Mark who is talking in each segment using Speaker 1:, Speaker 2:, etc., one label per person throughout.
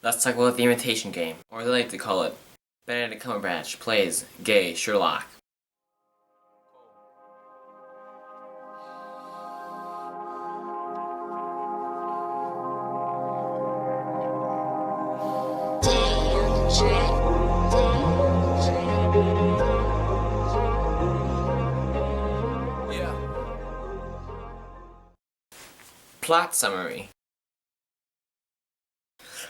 Speaker 1: Let's talk about the Imitation Game, or they like to call it Benedict Cumberbach plays gay Sherlock. Plot summary.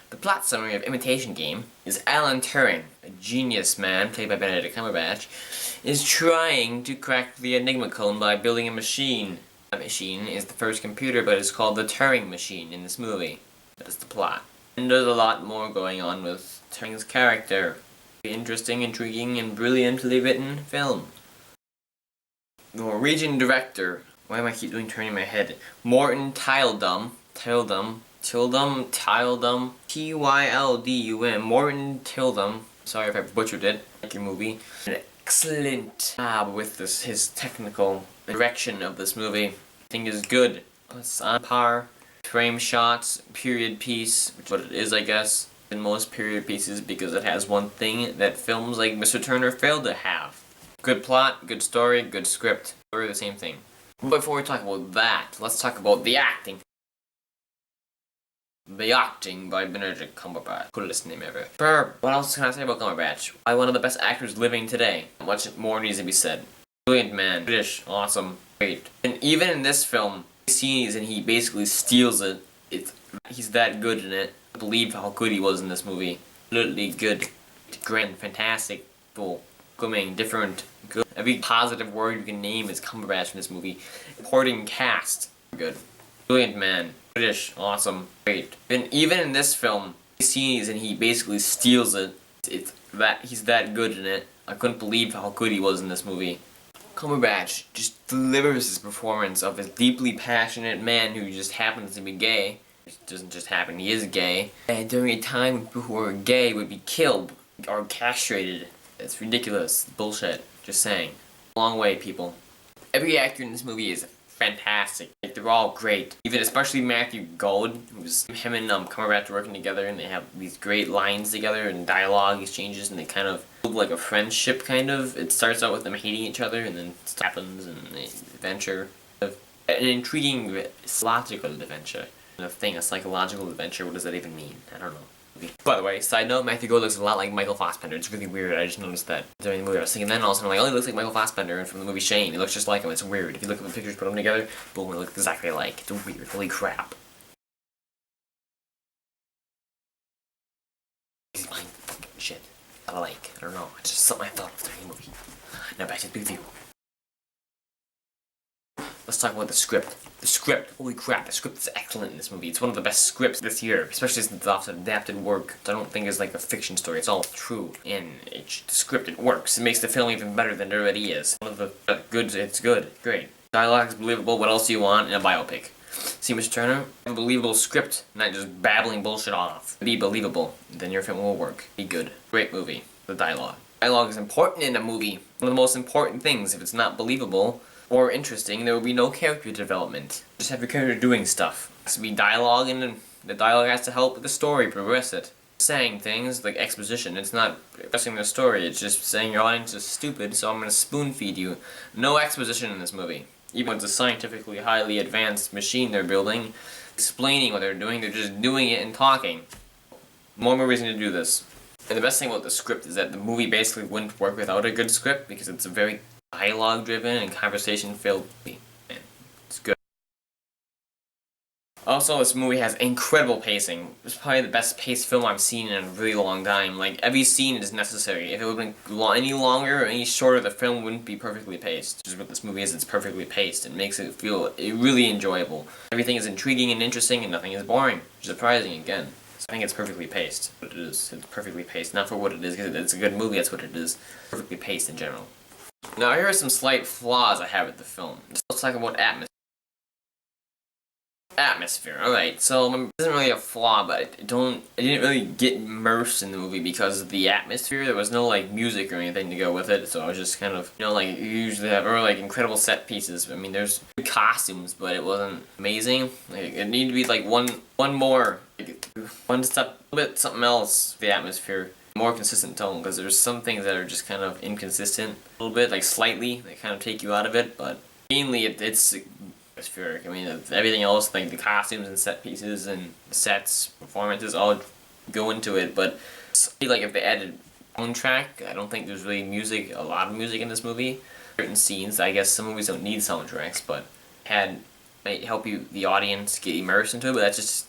Speaker 1: The plot summary of Imitation Game is Alan Turing, a genius man played by Benedict Cumberbach, is trying to crack the Enigma code by building a machine. That machine is the first computer, but it's called the Turing machine in this movie. That's the plot. And there's a lot more going on with Turing's character. Interesting, intriguing, and brilliantly written film. The Norwegian director, why am I keep doing turning my head? Morten Tyldum, Tyldum, T-Y-L-D-U-M, Morten Tyldum, sorry if I butchered it, like your movie. An excellent job with his technical direction of this movie. I think is good. It's on par. Frame shots, period piece, which is what it is, I guess, in most period pieces, because it has one thing that films like Mr. Turner failed to have. Good plot, good story, good script. They're the same thing. But before we talk about that, let's talk about the acting. The acting by Benedict Cumberbach. Coolest name ever. Superb. What else can I say about Cumberbatch? Why one of the best actors living today. Much more needs to be said. Brilliant man. British. Awesome. Great. And even in this film, scenes and he basically steals it. He's that good in it. I believe how good he was in this movie. Absolutely good. Grand. Fantastic. Full. Swimming. Different. Good. Every positive word you can name is Cumberbatch in this movie. Supporting cast. Good. Brilliant man. British. Awesome. Great. And even in this film, scenes and he basically steals it. He's that good in it. I couldn't believe how good he was in this movie. Cumberbatch just delivers his performance of a deeply passionate man who just happens to be gay. It doesn't just happen, he is gay. And during a time when people who are gay would be killed or castrated. It's ridiculous. Bullshit. Just saying. Long way, people. Every actor in this movie is fantastic. Like, they're all great. Even especially Micheal Goode, who's him and Cumberbatch working together, and they have these great lines together and dialogue exchanges, and they kind of build like a friendship, kind of. It starts out with them hating each other, and then it happens, and the adventure. An intriguing logical adventure. A thing, a psychological adventure, what does that even mean? I don't know. By the way, side note, Micheal Goode looks a lot like Michael Fassbender. It's really weird, I just noticed that during the movie. I was thinking then all of a sudden, I'm like, oh, he looks like Michael Fassbender, and from the movie Shane, he looks just like him. It's weird. If you look at the pictures, put them together, boom, they look exactly alike. It's weird. Holy crap. He's mind fucking shit. I like. I don't know. It's just something I thought of during the movie. Now back to the review. Let's talk about the script. The script, holy crap, the script is excellent in this movie. It's one of the best scripts this year, especially since it's often adapted work. I don't think it's like a fiction story, it's all true. And the script, it works. It makes the film even better than it already is. One of the good, it's good, great. Dialogue is believable, what else do you want in a biopic? See, Mr. Turner, have a believable script, not just babbling bullshit off. Be believable, then your film will work. Be good. Great movie. The dialogue. Dialogue is important in a movie. One of the most important things. If it's not believable or interesting, there will be no character development. Just have your character doing stuff. It has to be dialogue, and the dialogue has to help with the story, progress it. Saying things like exposition, it's not expressing the story, it's just saying your audience is stupid, so I'm gonna spoon feed you. No exposition in this movie. Even when it's a scientifically highly advanced machine they're building, explaining what they're doing, they're just doing it and talking. More reason to do this. And the best thing about the script is that the movie basically wouldn't work without a good script, because it's a very dialogue-driven and conversation-filled movie. And it's good. Also, this movie has incredible pacing. It's probably the best paced film I've seen in a really long time. Like, every scene is necessary. If it would have been any longer or any shorter, the film wouldn't be perfectly paced. Which is what this movie is, it's perfectly paced. It makes it feel really enjoyable. Everything is intriguing and interesting, and nothing is boring. Which is surprising, again. So I think it's perfectly paced. But it is. It's perfectly paced. Not for what it is, because it's a good movie, that's what it is. Perfectly paced in general. Now, here are some slight flaws I have with the film. Let's talk about atmosphere. Atmosphere, alright, so it isn't really a flaw, but I didn't really get immersed in the movie because of the atmosphere. There was no, like, music or anything to go with it, so I was just kind of, you know, like, you usually have, or, like, incredible set pieces. I mean, there's good costumes, but it wasn't amazing. Like, it needed to be, like, one more, like, One step, a bit something else, the atmosphere. More consistent tone, because there's some things that are just kind of inconsistent a little bit, like slightly, they kind of take you out of it, but mainly it's atmospheric. I mean, everything else, like the costumes and set pieces and sets, performances, all go into it, but like if they added soundtrack, I don't think there's really music, a lot of music in this movie. Certain scenes, I guess some movies don't need soundtracks, but might help you, the audience, get immersed into it, but that's just.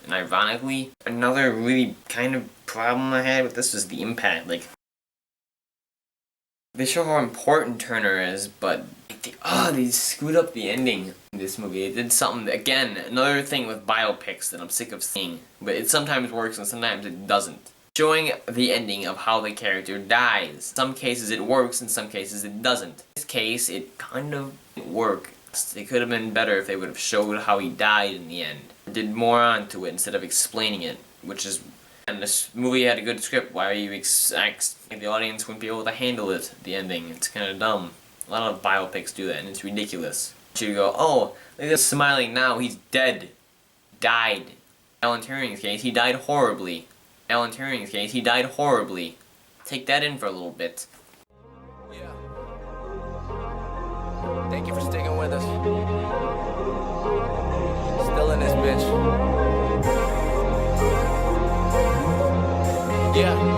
Speaker 1: And ironically, another really kind of problem I had with this was the impact. Like, they show how important Turner is, but they screwed up the ending in this movie. They did something, again, another thing with biopics that I'm sick of seeing, but it sometimes works and sometimes it doesn't. Showing the ending of how the character dies. In some cases it works, in some cases it doesn't. In this case, it kind of didn't work. It could have been better if they would have showed how he died in the end. Did more onto it instead of explaining it, which is. And this movie had a good script. Why are you the audience wouldn't be able to handle it? The ending. It's kind of dumb. A lot of biopics do that, and it's ridiculous. You go, oh, look at this smiling now. He's dead. Died. Alan Turing's case, he died horribly. Alan Turing's case, he died horribly. Take that in for a little bit.
Speaker 2: Yeah. Thank you for sticking with us. Still in this bitch. Yeah.